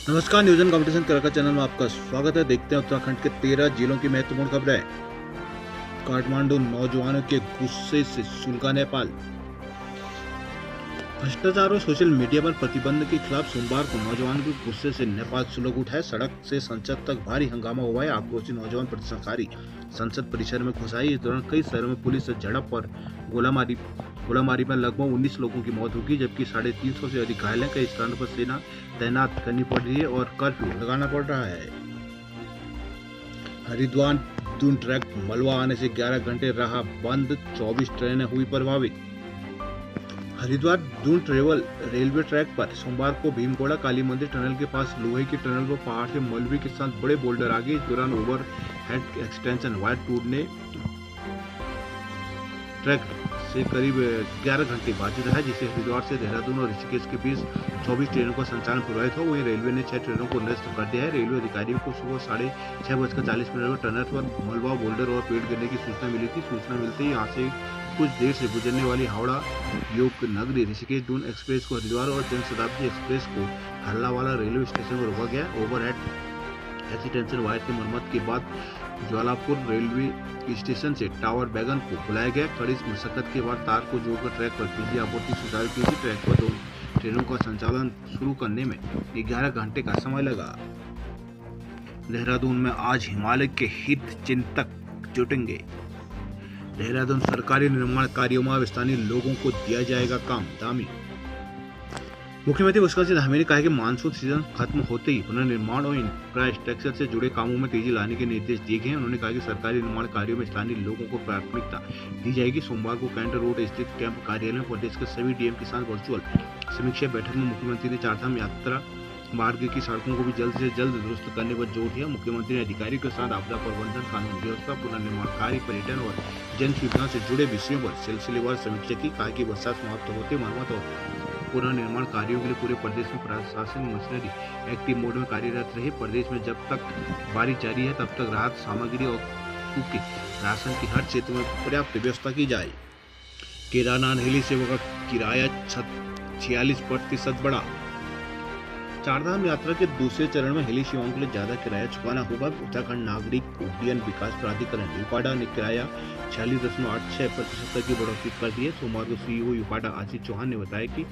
नमस्कार, news competition कराकर channel में आपका स्वागत है। देखते हैं उत्तराखंड के 13 जिलों की महत्वपूर्ण खबरें। काठमांडू, नौजवानों के गुस्से से सुलगा नेपाल। भ्रष्टाचार और सोशल मीडिया पर प्रतिबंध के खिलाफ सोमवार को नौजवानों के गुस्से से नेपाल सुलग उठा है। सड़क से संसद तक भारी हंगामा हुआ है। आक्रोशित नौजवान प्रदर्शनकारी संसद परिसर में घुस आए। इस दौरान कई शहरों में पुलिस से झड़प और गोलामारी में लगभग 19 लोगों की मौत होगी, जबकि 350 से अधिक घायल हैं। कई स्थानों पर सेना तैनात करनी पड़ रही है और कर्फ्यू लगाना पड़ रहा है। हरिद्वार दून ट्रैक मलवा आने से 11 घंटे रहा बंद, 24 ट्रेनें हुई प्रभावित। Haridwar Doon travel railway track पर सोमवार को भीमगोड़ा काली मंदिर टनल के पास लोहे की टनल पर पहाड़ से मलबे के साथ बड़े बोल्डर आ गए। इस दौरान ओवर हेड एक्सटेंशन वायर टूटने ट्रैक से करीब 11 घंटे बाधित रहा, जिससे हरिद्वार से देहरादून और ऋषिकेश के बीच 24 ट्रेनों का संचालन प्रभावित हो। वहीं रेलवे ने 6 ट्रेनों को निरस्त कर दिया है। रेलवे अधिकारियों को सुबह 6:40 पर टनल पर मलबा, बोल्डर और पेड़ गिरने की सूचना मिली थी। सूचना मिलते ही यहाँ से कुछ देर से गुजरने वाली हावड़ा योग नगरी ऋषिकेश दून एक्सप्रेस को हरिद्वार और जनशताब्दी एक्सप्रेस को हल्लावाला रेलवे स्टेशन पर रोका गया। ओवरहेड एक्सटेंशन वायर की मरम्मत के बाद ज्वालापुर रेलवे स्टेशन से टावर बैगन को बुलाया गया। कड़ी मशक्कत के बाद तार को जोड़कर ट्रैक पर बिजली आपूर्ति सुचारू की थी। ट्रैक पर 2 ट्रेनों का संचालन शुरू करने में 11 घंटे का समय लगा। देहरादून में आज हिमालय के हित चिंतक जुटेंगे। देहरादून सरकारी निर्माण कार्यों में स्थानीय लोगों को दिया जाएगा काम, दामी। मुख्यमंत्री पुष्कर सिंह धामी ने कहा कि मानसून सीजन खत्म होते ही पुनर्निर्माण और इंफ्रास्ट्रक्चर से जुड़े कामों में तेजी लाने के निर्देश दिए गए हैं। उन्होंने कहा कि सरकारी निर्माण कार्यों में स्थानीय लोगों को प्राथमिकता दी जाएगी। सोमवार को कैंट रोड स्थित कैंप कार्यालय में प्रदेश के सभी डीएम के साथ वर्चुअल समीक्षा बैठक में मुख्यमंत्री ने चारधाम यात्रा मार्ग की सड़कों को भी जल्द से जल्द दुरुस्त करने पर जोर दिया। मुख्यमंत्री ने अधिकारियों के साथ आपदा प्रबंधन, कानून व्यवस्था, पुनर्निर्माण कार्य, पर्यटन और जन सुविधा से जुड़े विषयों पर सिलसिलेवार समीक्षा की। कहा कि बरसात समाप्त होते मरम्मत और पुनर्निर्माण कार्यों के लिए पूरे प्रदेश में प्रशासन मशीनरी एक्टिव मोड में कार्यरत रहे। प्रदेश में जब तक बारिश जारी है तब तक राहत सामग्री और सूखे राशन की हर क्षेत्र में पर्याप्त व्यवस्था की जाए। केदारनाथ हेली सेवा का किराया 46% बढ़ा। चारधाम यात्रा के दूसरे चरण में हेली सेवाओं के लिए ज्यादा किराया चुकाना होगा। उत्तराखंड नागरिक उड्डयन विकास प्राधिकरण यूपाडा ने किराया 46.86% तक की बढ़ोतरी कर दी है। सोमवार को सीईओ यूपाडा आशीष चौहान ने बताया कि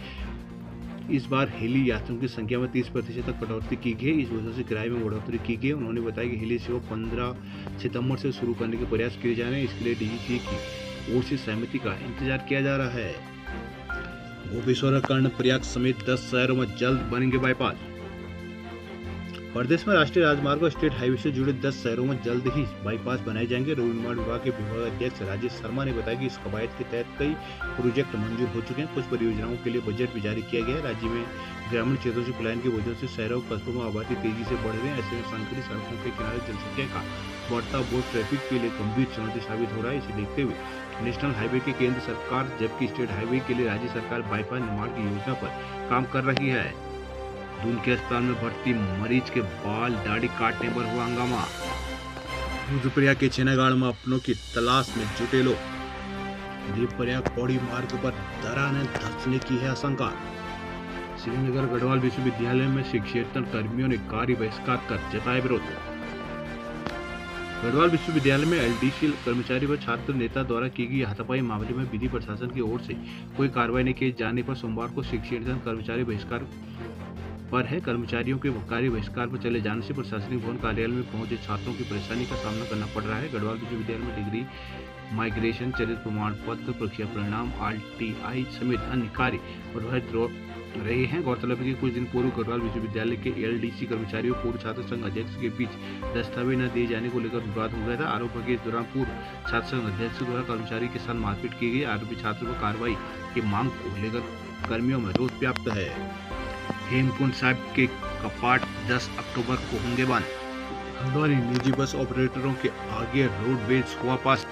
इस बार हेली यात्रियों की संख्या में 30% तक कटौती की गई। इस वजह से किराए में बढ़ोतरी की गई। उन्होंने बताया कि हेली सेवा 15 सितंबर से शुरू करने के प्रयास किए जा रहे हैं। इसके लिए डीजीसीए की ओर से सहमति का इंतजार किया जा रहा है। गोपेश्वर, कर्णप्रयाग समेत 10 शहरों में जल्द बनेंगे बाईपास। प्रदेश में राष्ट्रीय राजमार्ग और स्टेट हाईवे से जुड़े 10 शहरों में जल्द ही बाईपास बनाए जाएंगे। रोड निर्माण विभाग के विभागाध्यक्ष राजेश शर्मा ने बताया कि इस कवायद के तहत कई प्रोजेक्ट मंजूर हो चुके हैं। कुछ परियोजनाओं के लिए बजट भी जारी किया गया है। राज्य में ग्रामीण क्षेत्रों से पलायन की वजह से शहरों और कस्बों में आबादी तेजी से बढ़ रही है। ऐसे में संकरी सड़कों के किनारे जनसंख्या का बढ़ता बोझ ट्रैफिक के लिए गंभीर चुनौती साबित हो रहा है। इसे देखते हुए नेशनल हाईवे की केंद्र सरकार जबकि स्टेट हाईवे के लिए राज्य सरकार बाईपास निर्माण की योजना पर काम कर रही है। दून के अस्पताल में भर्ती मरीज के बाल दाढ़ी काटने पर हुआ हंगामा। रुद्रप्रयाग के छेनागाड़ में अपनों की तलाश में जुटे लोग। देवप्रयाग पौड़ी मार्ग पर दरा ने धंसने की है आशंका। श्रीनगर गढ़वाल विश्वविद्यालय में शिक्षेतर कर्मियों ने कार्य बहिष्कार कर जताया विरोध। गढ़वाल विश्वविद्यालय में एलडीसी कर्मचारी व छात्र नेता द्वारा की गई हाथापाई मामले में विधि प्रशासन की ओर से कोई कार्रवाई नहीं किए जाने पर सोमवार को शिक्षेतर कर्मचारी बहिष्कार पर है। कर्मचारियों के कार्य बहिष्कार पर चले जाने से प्रशासनिक भवन कार्यालय में पहुंचे छात्रों की परेशानी का सामना करना पड़ रहा है। गढ़वाल विश्वविद्यालय में डिग्री, माइग्रेशन, चरित्र प्रमाण पत्र, परीक्षा परिणाम, आरटीआई समेत अन्य कार्य प्रभावित रहे हैं। गौरतलब है कि कुछ दिन पूर्व गढ़वाल विश्वविद्यालय के एलडीसी कर्मचारियों पूर्व छात्र संघ अध्यक्ष के बीच दस्तावेज न दिए जाने को लेकर विवाद हो गया था। आरोप है कि इस दौरान पूर्व छात्र संघ अध्यक्ष द्वारा कर्मचारी के साथ मारपीट की गई। आरोपी छात्र पर कार्रवाई की मांग को लेकर कर्मियों में रोष व्याप्त है। हेमकुंड साहिब के कपाट 10 अक्टूबर को होंगे बंद। हल्द्वानी निजी बस ऑपरेटरों के आगे रोडवेज हुआ पास।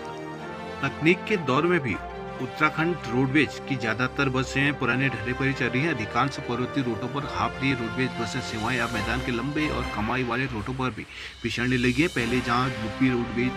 तकनीक के दौर में भी उत्तराखंड रोडवेज की ज्यादातर बसें पुराने ढर्रे पर ही चल रही हैं। अधिकांश पर्वतीय रूटों पर हाफ रही रोडवेज बसें सेवाएं अब मैदान के लंबे और कमाई वाले रूटों पर भी पिछड़ने लगी है। पहले जहां यूपी रोडवेज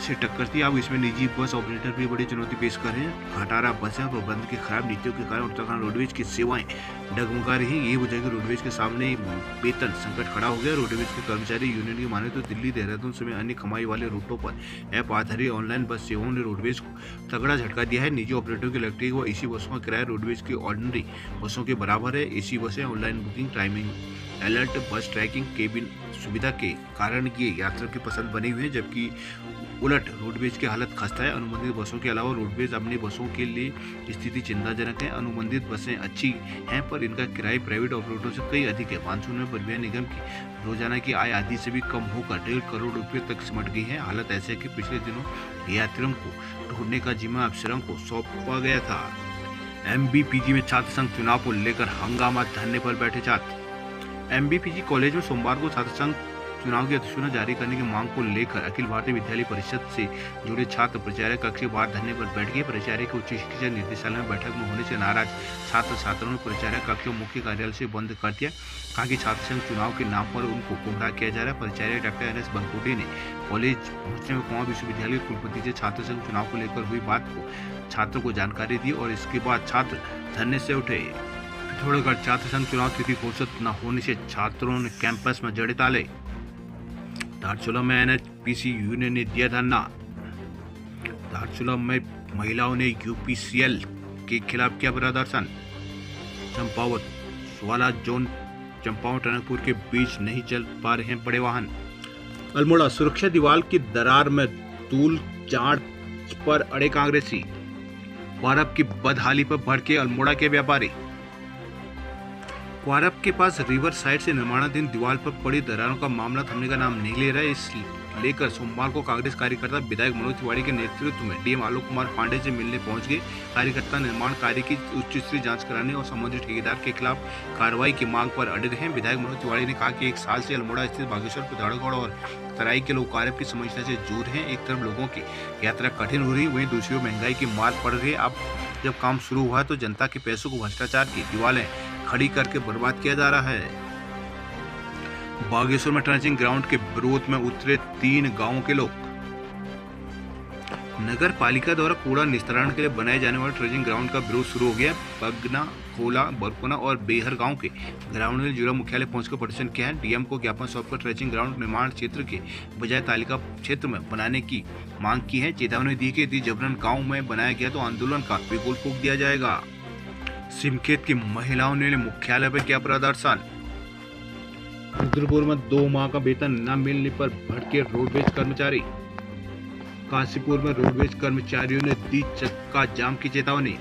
से टक्कर थी। अब इसमें निजी बस ऑपरेटर भी बड़ी चुनौती पेश कर रहे हैं। खटारा बसें और प्रबंध की खराब नीतियों के कारण उत्तराखंड रोडवेज की सेवाएं डगमगा रही हैं। ये वजह है कि रोडवेज के सामने वेतन संकट खड़ा हो गया। रोडवेज के कर्मचारी यूनियन की माने तो दिल्ली, देहरादून समेत अन्य कमाई वाले रूटों पर ऐप आधारित ऑनलाइन बस सेवाओं ने रोडवेज को तगड़ा झटका दिया है। निजी ऑपरेटरों की इलेक्ट्रिक व एसी बसों का किराया रोडवेज की ऑर्डिनरी बसों के बराबर है। एसी बसें ऑनलाइन बुकिंग, टाइमिंग अलर्ट, बस ट्रैकिंग, केबिन सुविधा के कारण ये यात्रा की पसंद बनी हुई है, जबकि उलट रोडवेज की हालत खस्ता है। अनुबंधित बसों के अलावा रोडवेज अपनी बसों के लिए स्थिति चिंताजनक है। अनुबंधित बसें अच्छी हैं पर इनका किराया प्राइवेट ऑपरेटरों से कई अधिक है। मानसून में परिवहन निगम की रोजाना की आय आदि से भी कम होकर 1.5 करोड़ रुपये तक सिमट गई है। हालत ऐसे है कि पिछले दिनों यात्रियों को ढूंढने का जिम्मा अफसरों को सौंपा गया था। MBPG में छात्र संघ चुनाव को लेकर हंगामा, धरने पर बैठे छात्र। MBPG कॉलेज में सोमवार को छात्र संघ चुनाव की अधिसूचना जारी करने की मांग को लेकर अखिल भारतीय विद्यालय परिषद से जुड़े छात्र प्राचार्य कक्ष के बाहर धरने पर बैठ गए। प्राचार्य के उच्च शिक्षा निदेशालय में बैठक में होने से नाराज छात्रों ने प्राचार्य कक्ष को मुख्य कार्यालय से बंद कर दिया। कहा कि छात्र संघ चुनाव के नाम पर उनको गुमराह किया जा रहा है। प्राचार्य डॉक्टर NS बनकोटे ने कॉलेज पहुंचने में कुमाऊं विश्वविद्यालय के कुलपति से छात्र संघ चुनाव को लेकर हुई बात को छात्रों को जानकारी दी और इसके बाद छात्र धरने से उठे। पिथौरागढ़ छात्र संघ चुनाव तिथि घोषित न होने से छात्रों ने कैंपस में जड़े ताले। धारचूला में NHPC यूनियन ने दिया धरना। धारचूला में महिलाओं ने UPCL के खिलाफ किया प्रदर्शन। चंपावत स्वाला जोन चंपावत टनकपुर के बीच नहीं चल पा रहे हैं बड़े वाहन। अल्मोड़ा सुरक्षा दीवार की दरार में धूल जांच पर अड़े कांग्रेसी। क्वारब की बदहाली पर भड़के अल्मोड़ा के व्यापारी। क्वारब के पास रिवर साइड से निर्माणाधीन दीवार पर पड़ी दरारों का मामला थमने का नाम नहीं ले रहा है। इस लेकर सोमवार को कांग्रेस कार्यकर्ता विधायक मनोज तिवारी के नेतृत्व में डीएम आलोक कुमार पांडे से मिलने पहुंच गए। कार्यकर्ता निर्माण कार्य की उच्च स्तरीय जांच कराने और संबंधित ठेकेदार के खिलाफ कार्रवाई की मांग पर अड़े रहे। विधायक मनोज तिवारी ने कहा कि 1 साल से अल्मोड़ा स्थित बागेश्वर, पिथौरागढ़ और तराई के लोग क्वारब की समस्या से जूझ रहे हैं। एक तरफ लोगों की यात्रा कठिन हो रही, वहीं दूसरी ओर महंगाई की मार पड़ रही है। अब जब काम शुरू हुआ तो जनता के पैसों को भ्रष्टाचार की दीवारें खड़ी करके बर्बाद किया जा रहा है। बागेश्वर में ट्रेंचिंग ग्राउंड के विरोध में उतरे 3 गांवों के लोग। नगर पालिका द्वारा कूड़ा निस्तारण के लिए बनाए जाने वाले ट्रेंचिंग ग्राउंड का विरोध शुरू हो गया। पगना, खोला, बरकोना और बेहर गांव के ग्राउंड ने जिला मुख्यालय पहुंचकर प्रदर्शन किया है। डीएम को ज्ञापन सौंपकर ट्रेंचिंग ग्राउंड निर्माण क्षेत्र के बजाय तालिका क्षेत्र में बनाने की मांग की है। चेतावनी दी कि यदि जबरन गाँव में बनाया गया तो आंदोलन का बिगुल फूंक दिया जाएगा। सिमखेत की महिलाओं ने मुख्यालय पर किया प्रदर्शन। रुद्रपुर में 2 माह का वेतन न मिलने पर भड़के रोडवेज कर्मचारी। काशीपुर में रोडवेज कर्मचारियों ने दी चक्का जाम की चेतावनी।